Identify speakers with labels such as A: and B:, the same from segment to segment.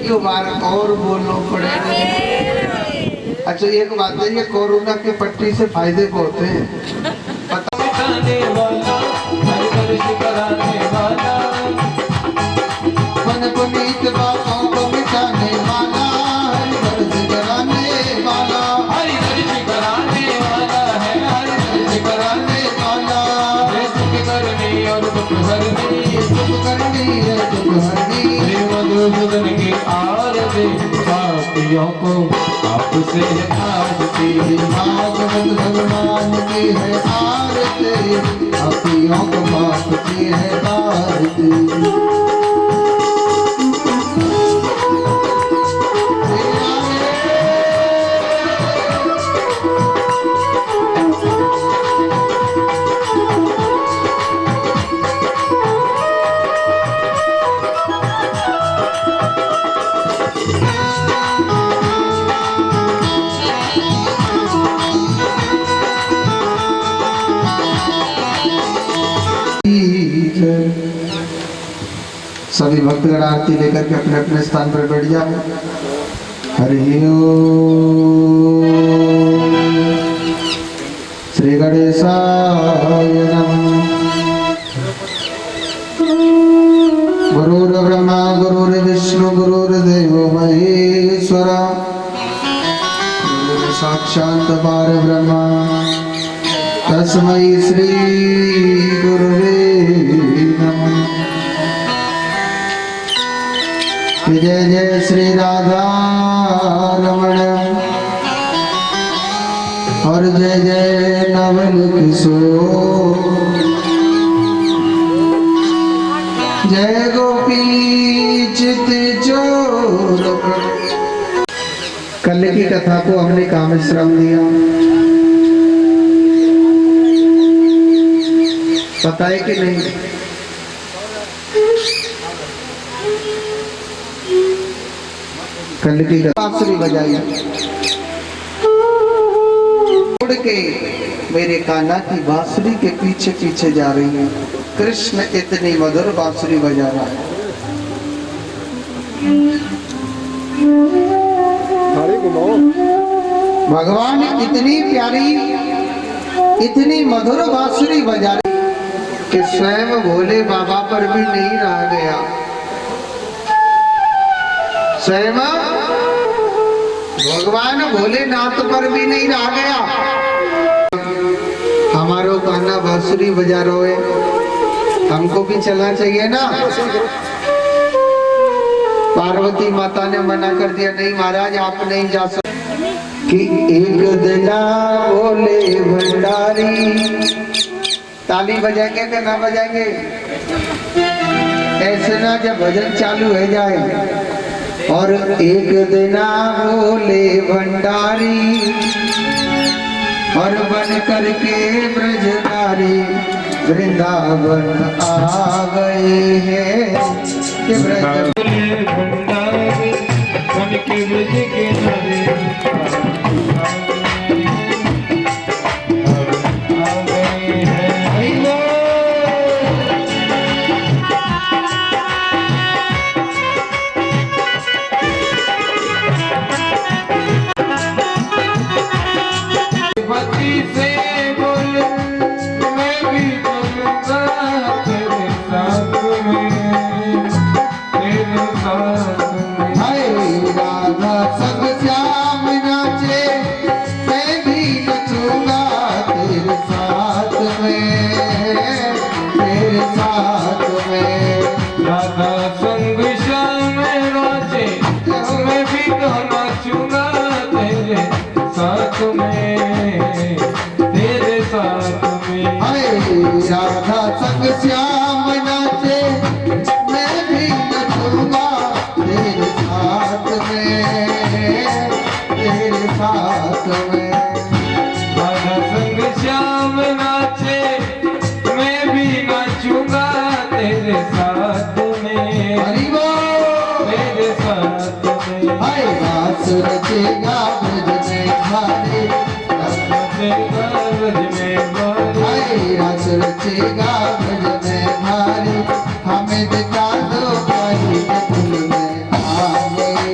A: एक बार और बोलना पड़ेगा। अच्छा एक बात है, ये कोरोना के पट्टी से फायदे बहुत हैं। पता
B: मिटाने वाला, हर दर्द कराने वाला,
A: मन पुनीत बातों को मिटाने वाला, हर दर्द कराने वाला,
B: हर दर्द कराने वाला है, हर दर्द कराने वाला। ये सुख करनी और दुख हरनी,
A: सुख करनी है दुख हरनी,
B: मधुसूदन की आरती पापियों को आपसे आरती।
A: भागवत भगवान की है आरती, पापियों को माफ की है आरती। सभी भक्तगण आरती लेकर के अपने अपने स्थान पर बैठ जाओ। हरि ओम। श्री गणेशाय नमः। गुरुर्ब्रह्मा गुरुर्विष्णु गुरुर्देवो महेश्वरा, गुरु साक्षात् परब्रह्म तस्मै श्री गुरुवे नमः। जय जय श्री राधा रमण और जय जय नवल किशोर, जय गोपी चित चोर। कल की कथा को हमने कहाँ विश्राम दिया पता है कि नहीं? कल की बांसुरी बजाई उड़ के मेरे कान्हा की बांसुरी के पीछे पीछे जा रही है। कृष्ण इतनी मधुर बांसुरी बजा रहा है। भगवान इतनी प्यारी इतनी मधुर बांसुरी बजा रही कि स्वयं भोले बाबा पर भी नहीं रह गया। स्वयं भगवान भोलेनाथ पर भी नहीं रह गया। हमारो कान्हा बांसुरी बजा रहे, हमको भी चलना चाहिए ना। पार्वती माता ने मना कर दिया, नहीं महाराज आप नहीं जा सकते। कि एक दिना बोले भंडारी, ताली बजाएंगे कि ना बजाएंगे? ऐसे ना जब भजन चालू हो जाए। और एक दिना बोले भंडारी और बन करके ब्रजधारी वृंदावन आ गए हैं। कि
B: भंडारी बन के ब्रज के नारे
A: राधा संग श्याम नाचे, मैं भी नचूंगा तेरे साथ में, तेरे साथ में।
B: राधा संग श्याम नाचे, मैं भी नाचूंगा तेरे साथ में।
A: हरि बोल।
B: तेरे साथ में।
A: हाय रास रचेगा ब्रज में भारी,
B: रचेगा ब्रज में भारी।
A: हाय रास रचेगा ब्रज में भारी, हमें दिखा दो भाई में आ गए।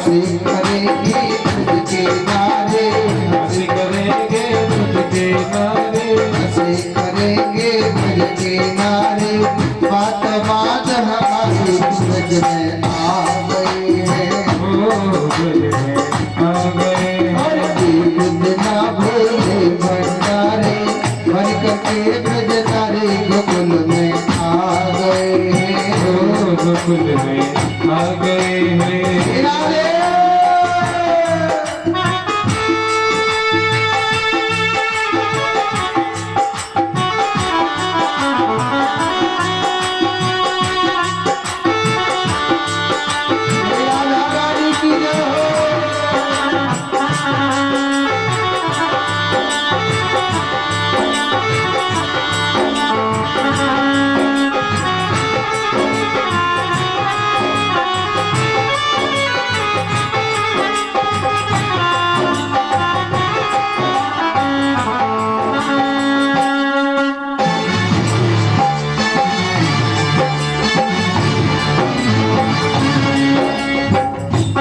A: हंसी करेंगे ब्रज के नारे,
B: हंसी करेंगे ब्रज के नारे,
A: हंसी करेंगे ब्रज के नारे। बात बात हमारी ब्रज में आ गई है,
B: ब्रज में आ गए
A: और दीन ना भोले भंडारे, भर करके ब्रज नारे गोकुल में आ गए हैं।
B: गोकुल में आ गए हैं।
A: राधे राधा रानी की जय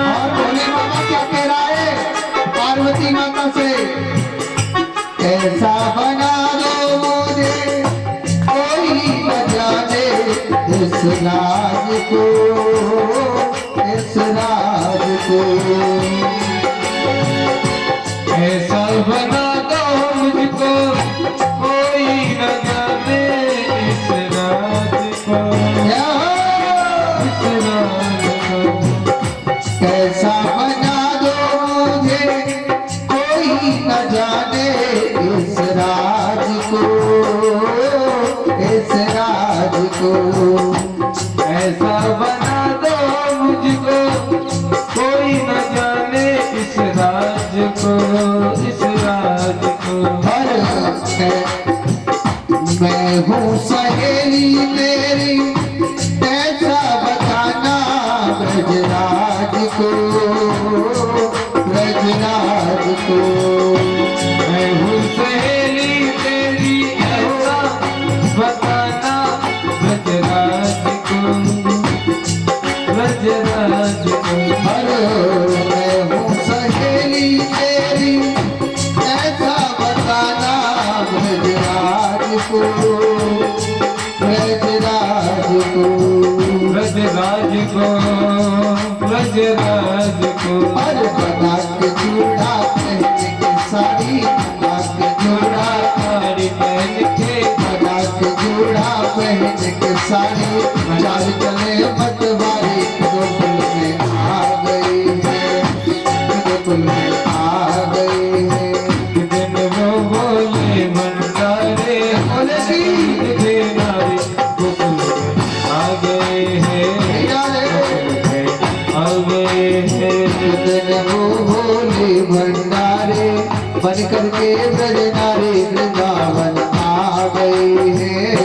A: और भोले बाबा क्या कह रहा है पार्वती माता से, ऐसा बना दो मुझे कोई न जाने इस राज को, इस राज को।
B: ऐसा बना दो मुझको कोई न जाने इस राज को,
A: या
B: इस राज को।
A: कैसा बना दो मुझे कोई न जाने इस राज को, इस राज को।
B: ऐसा बना दो मुझको कोई न जाने इस राज को, इस राज को।
A: हर मैं हूँ सहेली तेरी, ऐसा बताना ब्रजराज को, ब्रजराज को।
B: मैं हूँ सहेली तेरी ऐसा बताना ब्रजराज को, ब्रजराज को।
A: हर मैं हूँ सहेली तेरी, ऐसा बताना ब्रजराज को, ब्रजराज को।
B: ब्रजराज को, ब्रजराज को।
A: और बना के जूड़ा पहन के साड़ी, बना के जूड़ा,
B: साड़ी पहन के,
A: बना के जूड़ा पहन के साड़ी, चाल चले मतवारी गोकुल में आ गई है, गोकुल में आ गई है।
B: दिन वो बोले भंडारे,
A: बोले की
B: थे नारी गोकुल में आ गए हैं, आ गए हैं।
A: दिन वो भोले भंडारे, बन करके ब्रज नारे वृंदावन आ गए हैं,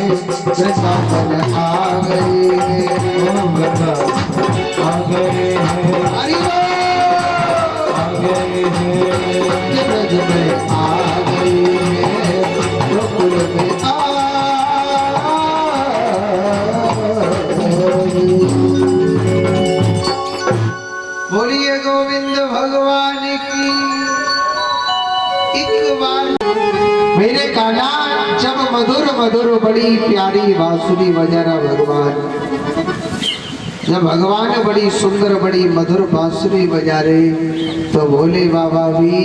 A: वृंदावन आ गए हैं।
B: ओ भगवान आ गए हैं,
A: हरि बोल।
B: आ गए हैं।
A: ब्रज में आ गए हैं, गोकुल में आ बोलिए गोविंद भगवान की। एक बार मेरे काना जब मधुर मधुर बड़ी प्यारी बांसुरी बजाना भगवान, जब भगवान बड़ी सुंदर बड़ी मधुर बांसुरी बजा रहे तो भोले बाबा भी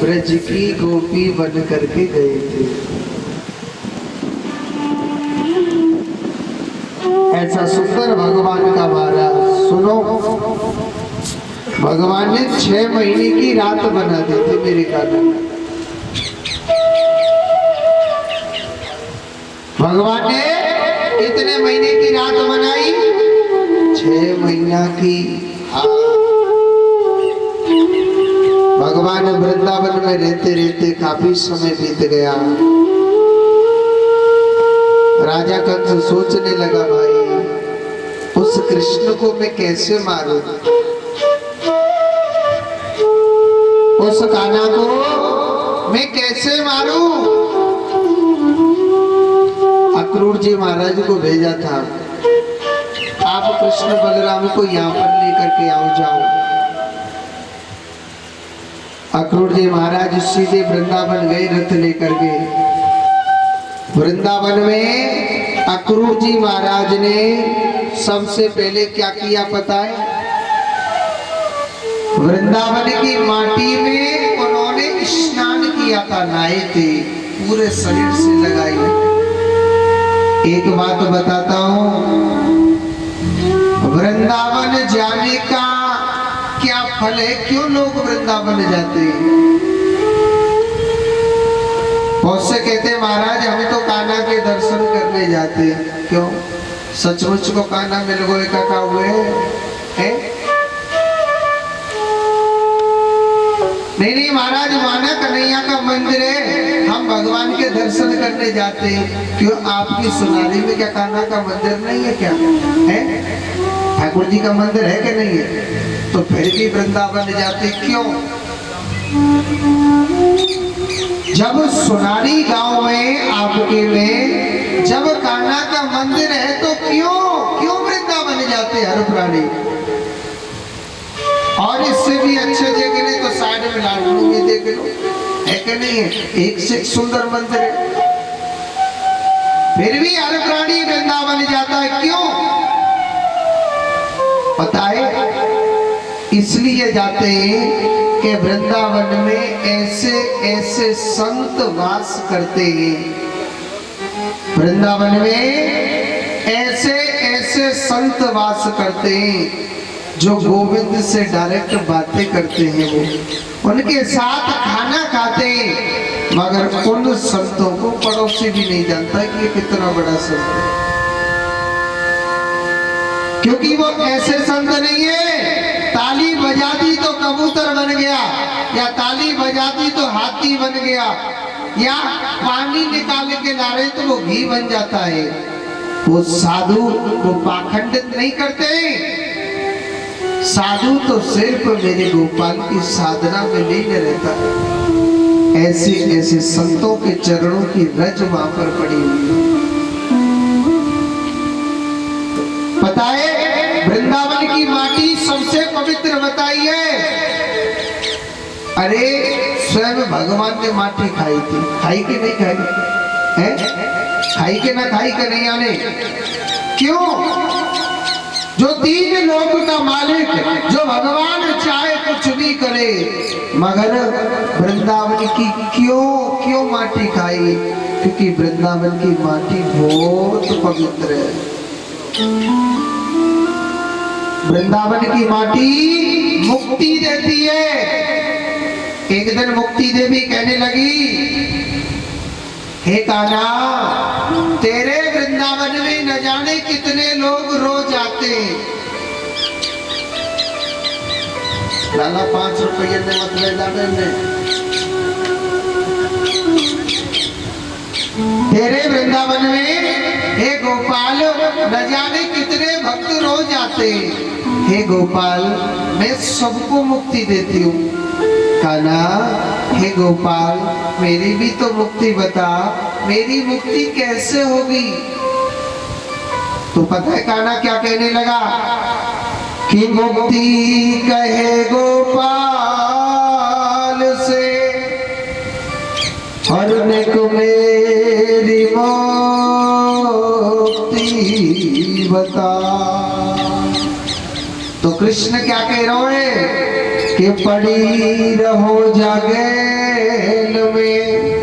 A: ब्रज की गोपी बन करके गए थे। ऐसा सुंदर भगवान का मारा सुनो, भगवान ने 6 महीने की रात बना दी थी मेरे काना। भगवान ने कितने महीने की रात बनाई? 6 महीना की। भगवान वृंदावन में रहते रहते काफी समय बीत गया। राजा कंस सोचने लगा, भाई उस कृष्ण को मैं कैसे मारूं, उस कान्हा को मैं कैसे मारूं। अक्रूर जी महाराज को भेजा था, आप कृष्ण बलराम को यहाँ पर लेकर के आओ जाओ। अक्रूर जी महाराज सीधे वृंदावन गए रथ लेकर के। वृंदावन में अक्रूर जी महाराज ने सबसे पहले क्या किया पता है? वृंदावन की माटी में उन्होंने स्नान किया था, नहाए थे, पूरे शरीर से लगाई। एक बात बताता हूं, वृंदावन जाने का क्या फल है? क्यों लोग वृंदावन जाते हैं? बहुत से कहते हैं महाराज हम तो कान्हा के दर्शन करने जाते हैं। क्यों? सचमुच को कान्हा मिल गए का हुए है? नहीं महाराज, माना कन्हैया का मंदिर है, हम भगवान के दर्शन करने जाते हैं। क्यों? आपकी सुनारी में क्या कान्हा का मंदिर नहीं है क्या? है? ठाकुर जी का मंदिर है कि नहीं है? तो फिर भी वृंदावन जाते क्यों? जब सोनारी गांव में आपके में जब कान्हा का मंदिर है तो क्यों वृंदावन जाते हर प्राणी? और इससे भी अच्छे देखने तो साइड में लाडू में देख लो, है कि नहीं है? एक से एक सुंदर मंदिर है, फिर भी हर प्राणी वृंदावन जाता है। क्यों पता है? इसलिए जाते हैं कि वृंदावन में ऐसे ऐसे संत वास करते हैं। वृंदावन में ऐसे ऐसे संत वास करते हैं जो गोविंद से डायरेक्ट बातें करते हैं। वो उनके साथ खाना खाते हैं, मगर उन संतों को पड़ोसी भी नहीं जानता कि ये कितना बड़ा संत है, क्योंकि वो ऐसे संत नहीं है ताली बजा दी तो कबूतर बन गया, या ताली बजा दी तो हाथी बन गया, या पानी निकाल के ला रहे तो वो घी बन जाता है। वो साधु वो पाखंडित नहीं करते। साधु तो सिर्फ मेरे गोपाल की साधना में लीन रहता है। ऐसे ऐसे संतों के चरणों की रज वहां पर पड़ी हुई है। पता है वृंदावन की माटी सबसे पवित्र बताई है। अरे स्वयं भगवान ने माटी खाई थी, खाई कि नहीं खाई है? खाई के ना खाई कन्हैया ने? क्यों? जो तीन लोक का मालिक, जो भगवान चाहे कुछ भी करे, मगर वृंदावन की क्यों माटी खाई? क्योंकि वृंदावन की माटी बहुत पवित्र है। वृंदावन की माटी मुक्ति देती है। एक दिन मुक्ति देवी कहने लगी, हे कान्हा, तेरे वृंदावन में न जाने कितने लोग रोज आते हैं। लाला 5 रुपये ने मत ले जाने में। तेरे वृंदावन में हे गोपाल न जाने कितने भक्त रोज आते हैं। हे गोपाल, मैं सबको मुक्ति देती हूँ। कान्हा, हे गोपाल, मेरी भी तो मुक्ति बता, मेरी मुक्ति कैसे होगी? तो पता है कान्हा क्या कहने लगा? कि मुक्ति कहे गोपाल से हरने को मेरी मुक्ति बता। तो कृष्ण क्या कह रहे हैं कि पड़ी रहो जागेल में।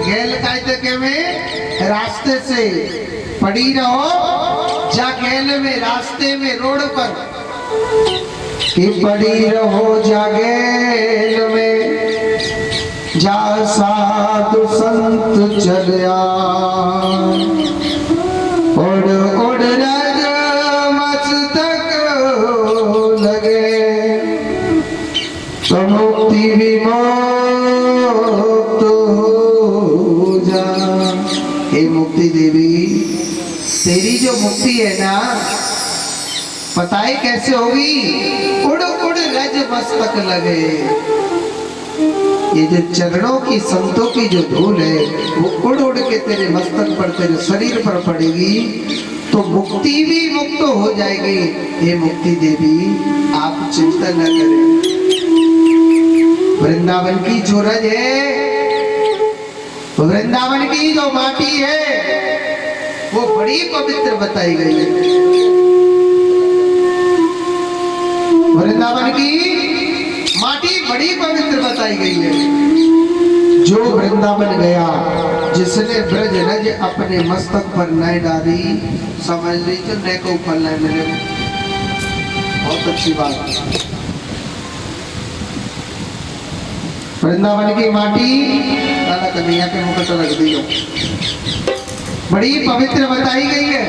A: गेल कहते के में रास्ते से पड़ी रहो जागेल में, रास्ते में, रोड पर। कि पड़ी रहो जागेल में, जा साधु संत चलिया। उड़ उड़ रज मस्तक लगे, तो मुक्ति विमुक्त हो जा। हे मुक्ति देवी, तेरी जो मुक्ति है ना, पता है कैसे होगी? उड़ उड़ रज मस्तक लगे। ये जो चरणों की संतों की जो धूल है वो उड़ उड़ के तेरे मस्तक पर, तेरे शरीर पर पड़ेगी, तो मुक्ति भी मुक्त हो जाएगी। हे मुक्ति देवी, आप चिंता न करें। वृंदावन की जो रज है, वृंदावन की जो माटी है वो बड़ी पवित्र बताई गई है। वृंदावन की माटी बड़ी पवित्र बताई गई है। जो वृंदावन गया, जिसने ब्रज रज अपने मस्तक पर न डाली, समझ लीजिए न को फल न मिले। बहुत अच्छी बात। वृंदावन की माटी लाला कन्हैया के मुख पर रख दी, बड़ी पवित्र बताई गई है।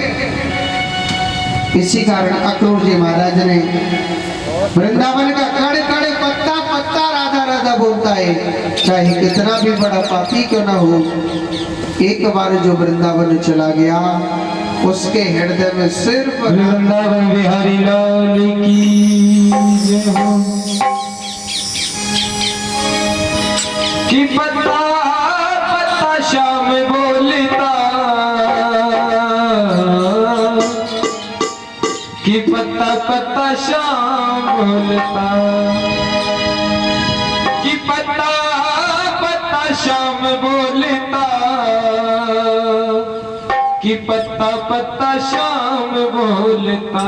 A: इसी कारण अक्रूर जी महाराज ने वृंदावन का कड़ कड़ पत्ता पत्ता राधा राधा बोलता है, चाहे कितना भी बड़ा पापी क्यों ना हो। एक बार जो वृंदावन चला गया, उसके हृदय में सिर्फ
B: वृंदावन बिहारी लाल की जय हो। कि पत्ता पत्ता श्याम बोलता, कि पत्ता पत्ता श्याम बोलता, कि पत्ता पत्ता श्याम बोलता, कि पत्ता पत्ता श्याम बोलता।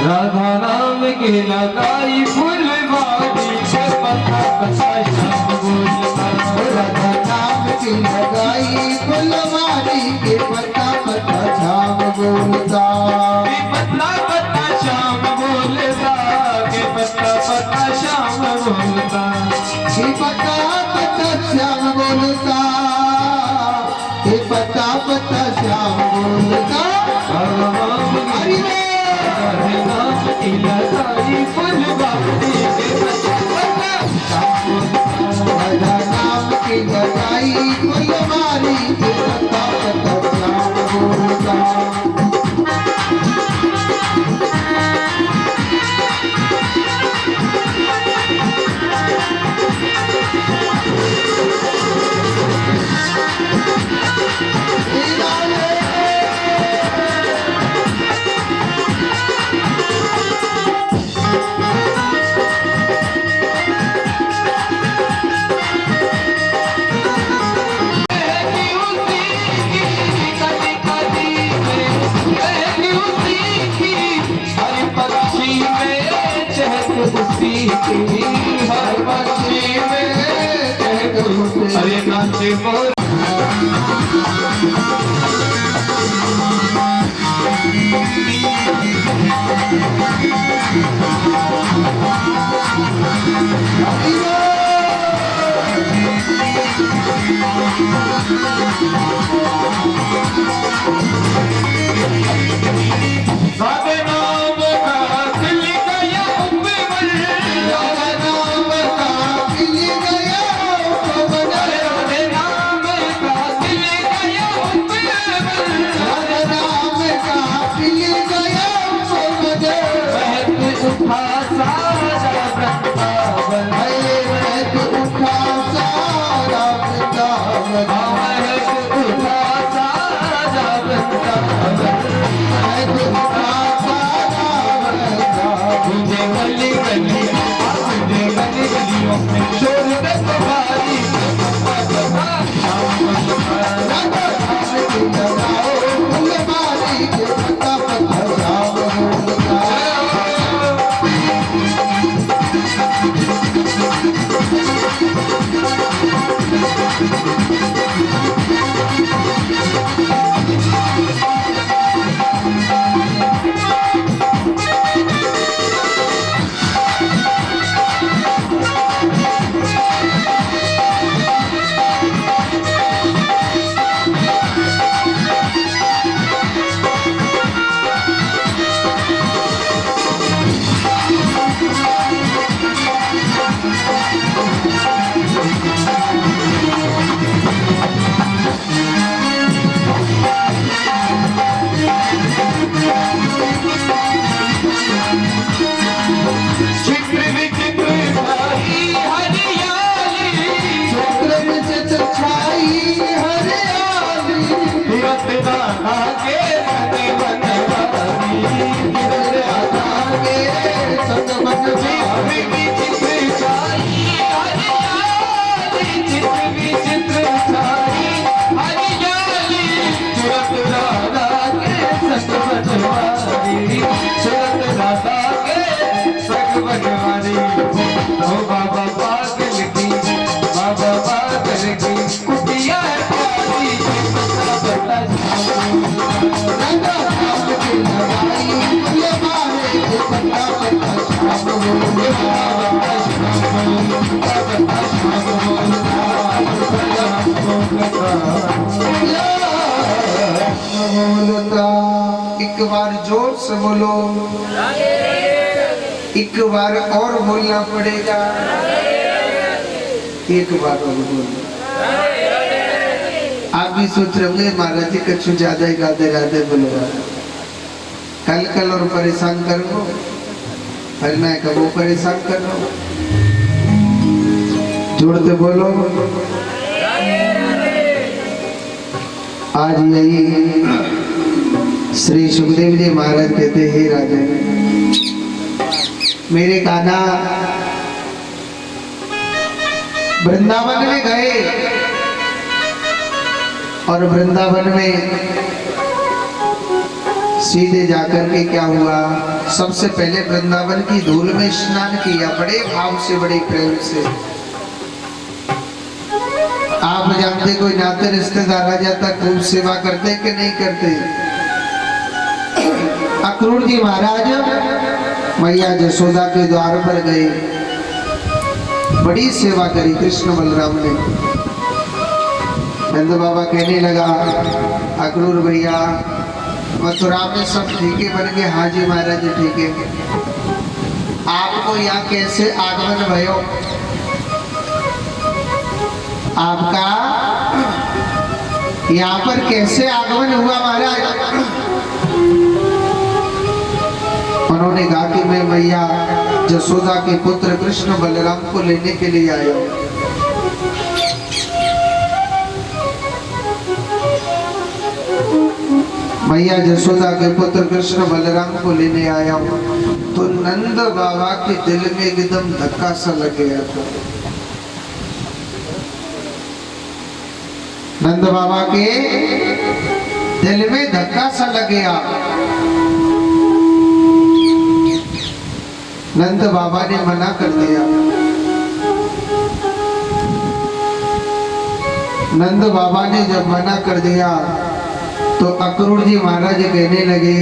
B: राधा नाम के लगाई फुलवारी से पत्ता पत्ता श्याम बोलता।
A: राधा नाम की लगाई फुलवारी के पत्ता पत्ता श्याम बोलता।
B: कि पत्ता पत्ता श्याम बोलता, कि पत्ता पत्ता श्याम बोलता,
A: कि पत्ता पत्ता श्याम बोलता, कि पत्ता पत्ता श्याम बोलता। हरि
B: नाम की लगाई फुलवारी से पत्ता पत्ता श्याम बोलता।
A: राधा नाम की लगाई फुलवारी के पत्ता पत्ता श्याम बोलता।
B: हर पक्षी में अरे नाचे मोर। राधे नाम का दिल गया उपवन, राधे नाम का दिल गया उपवन, राधे नाम का दिल गया उपवन, राधे नाम का दिल गया उपवन। महक उठा सारा वृंदावन, महक उठा सारा वृंदावन, महक उठा सारा वृंदावन। मुझे गली गली, मुझे गली गलियों में शोर दे तुम्हारी
A: फुलवारी के पत्ता पत्ता श्याम बोलता। वन में
B: की चित्र छाई हरियाली चित्र विचित्र छाई हरियाली सूरत राधा के संग बनवारी सूरत राधा के संग बनवारी ओ बाबा पागल की कुटिया प्यारी बता बता
A: रंगा राम की लगाई ये मारे के पता पता शाम बोले बोलता एक बार जोर से बोलो एक बार और बोलना पड़ेगा एक बार और बोलो आप भी सोच रहे होंगे महाराज जी कछु ज्यादा ही गाते गाते बोलो कल और परेशान कर लो फिर मैं कबो परेशान कर लो जोड़ते बोलो आज यही श्री सुखदेव जी महाराज कहते हे राजन मेरे कान्हा वृंदावन में गए और वृंदावन में सीधे जाकर के क्या हुआ सबसे पहले वृंदावन की धूल में स्नान किया बड़े भाव से बड़े प्रेम से आप जानते कोई नाते रिश्तेदार आ जाता खूब सेवा करते कि नहीं करते अक्रूर जी महाराज मैया जसोदा के द्वार पर गए बड़ी सेवा करी कृष्ण बलराम ने नंद बाबा कहने लगा अक्रूर भैया मथुरा में सब ठीक है बन गए हाँ जी महाराज ठीक है आपको यहाँ कैसे आगमन भयो आपका यहाँ पर कैसे आगमन हुआ महाराज उन्होंने कहा कि मैं मैया जसोदा के पुत्र कृष्ण बलराम को लेने के लिए आया हूँ मैया जसोदा के पुत्र कृष्ण बलराम को लेने आया हूँ तो नंद बाबा के दिल में एकदम धक्का सा लग गया था नंद बाबा के दिल में धक्का सा लग गया नंद बाबा ने मना कर दिया नंद बाबा ने जब मना कर दिया तो अक्रूर जी महाराज कहने लगे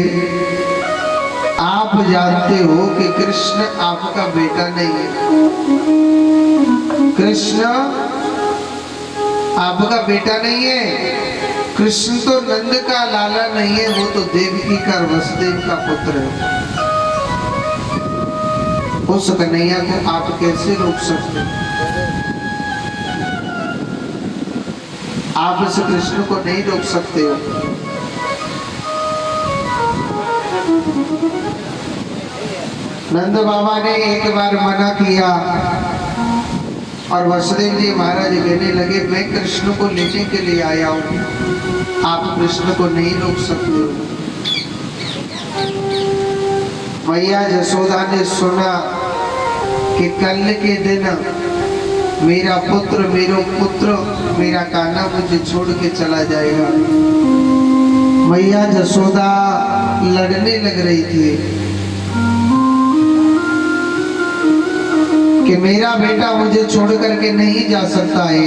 A: आप जानते हो कि कृष्ण आपका बेटा नहीं है कृष्ण आपका बेटा नहीं है कृष्ण तो नंद का लाला नहीं है वो तो देवकी का वसुदेव का पुत्र है उस कन्हैया को आप कैसे रोक सकते आप इस कृष्ण को नहीं रोक सकते हो नंद बाबा ने एक बार मना किया और वसुदेव जी महाराज कहने लगे मैं कृष्ण को लेने के लिए आया हूँ आप कृष्ण को नहीं रोक सकते हो मैया जसोदा ने सुना कि कल के दिन मेरा पुत्र मेरा कान्हा मुझे छोड़ के चला जाएगा मैया जसोदा लड़ने लग रही थी कि मेरा बेटा मुझे छोड़ करके नहीं जा सकता है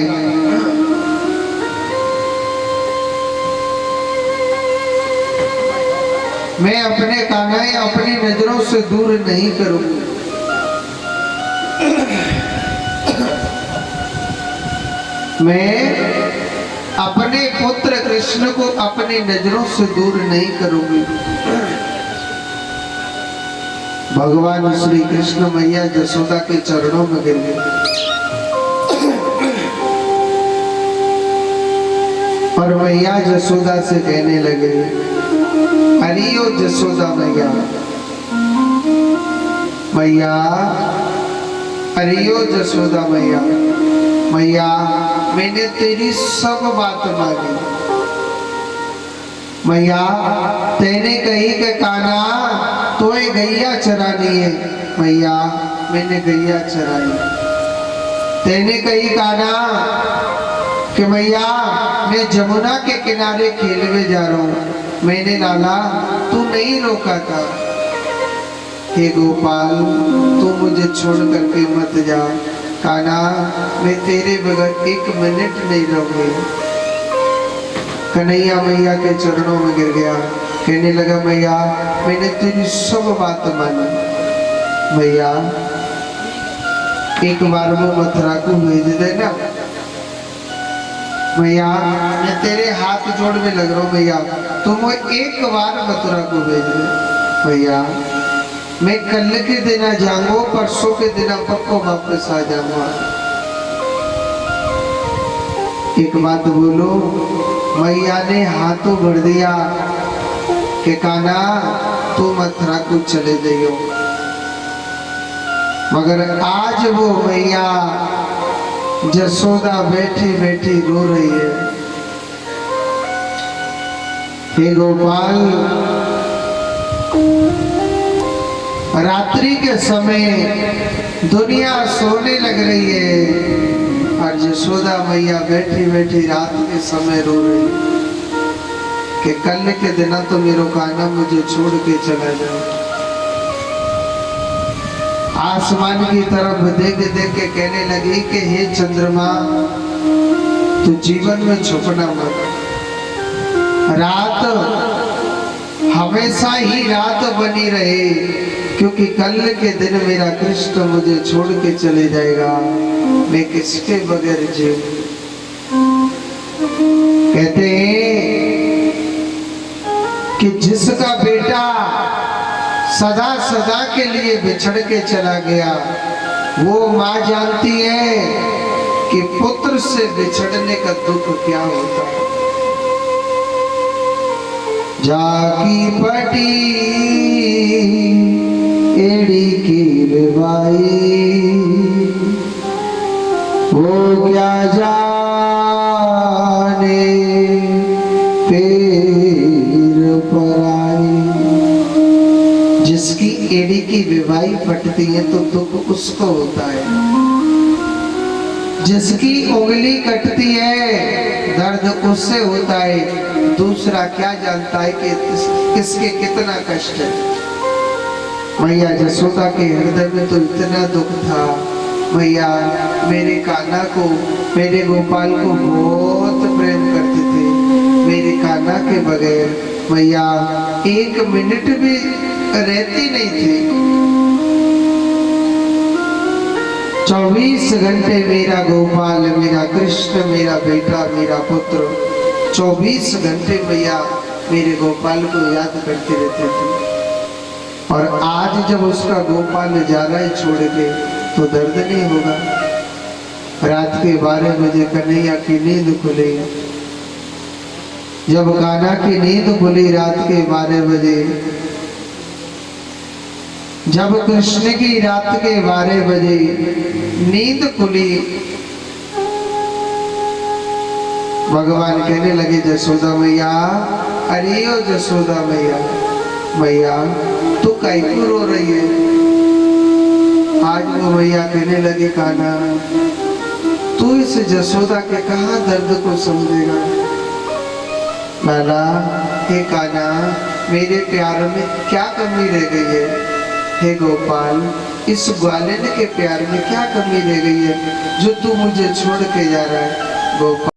A: मैं अपने कान्हा अपनी नजरों से दूर नहीं करूंगी मैं अपने पुत्र कृष्ण को अपनी नजरों से दूर नहीं करूंगी भगवान श्री कृष्ण मैया जसोदा के चरणों में गिर गए और मैया जसोदा से कहने लगे हरियो जसोदा मैया मैया हरियो जसोदा मैया मैया मैंने तेरी सब बात मानी मैया तेने कही कि कान्हा तो गैया चरानी है मैया मैंने गैया चराई। तेने कही काना कि मैया मैं जमुना के किनारे खेलने जा रहा हूँ, मैंने लाला तू नहीं रोका था। हे गोपाल तू मुझे छोड़ करके मत जा। काना मैं तेरे बगैर एक मिनट नहीं रहूंगी। कन्हैया मैया के चरणों में गिर गया, कहने लगा मैया मैंने तेरी सब बात मानी। मैया एक बार वो मथुरा को भेज देना। मैया मैं तेरे हाथ जोड़ में लग रहा हूँ मैया, तुम वो एक बार मथुरा को भेज दे। मैया मैं कल के दिन आ जाऊंगा, परसों के दिन पक्को वापस आ जाऊंगा। एक बात बोलो, मैया ने हाथों भर दिया कि काना तू मथुरा को चले जाइयो। मगर आज वो मैया जसोदा बैठी बैठी रो रही है। हे गोपाल रात्रि के समय दुनिया सोने लग रही है और जसोदा मैया बैठी बैठी रात के समय रो रही कि कल के दिन तो मेरो काना मुझे छोड़ के चला जाए। आसमान की तरफ देख देख के कहने लगी कि हे चंद्रमा तू जीवन में छुपना मत। रात हमेशा ही रात बनी रहे, क्योंकि कल के दिन मेरा कृष्ण मुझे छोड़ के चले जाएगा, मैं किसके बगैर जीऊं। कहते हैं कि जिसका बेटा सदा सदा के लिए बिछड़ के चला गया, वो माँ जानती है कि पुत्र से बिछड़ने का दुख क्या होता है। जाकी पटी एड़ी की रिवाई, वो क्या जाने पैर पर आई। जिसकी एड़ी की विवाही फटती है तो दुख उसको होता है, जिसकी उंगली कटती है दर्द उससे होता है। दूसरा क्या जानता है कि किसके कितना कष्ट है। मैया जसोदा के हृदय में तो इतना दुख था। मैया मेरे कान्हा को, मेरे गोपाल को बहुत प्रेम करते थे। मेरे कान्हा के बगैर मैया एक मिनट भी रहती नहीं थी। 24 घंटे मेरा गोपाल, मेरा कृष्ण, मेरा बेटा, मेरा पुत्र 24 घंटे मैया मेरे गोपाल को याद करते रहते थे। और आज जब उसका गोपाल जा रहा है छोड़ के तो दर्द नहीं होगा। रात के 12 बजे कन्हैया की नींद खुली। जब कान्हा की नींद खुली रात के 12 बजे, जब कृष्ण की रात के 12 बजे नींद खुली, भगवान कहने लगे जसोदा मैया, अरे ओ जसोदा मैया, मैया तू काहे को रो रही है। आज वो मैया कहने लगी कान्हा तू इस जसोदा के कहाँ दर्द को समझेगा। लाला हे कान्हा मेरे प्यार में क्या कमी रह गई है। हे गोपाल इस ग्वालिन के प्यार में क्या कमी रह गई है जो तू मुझे छोड़ के जा रहा है। गोपाल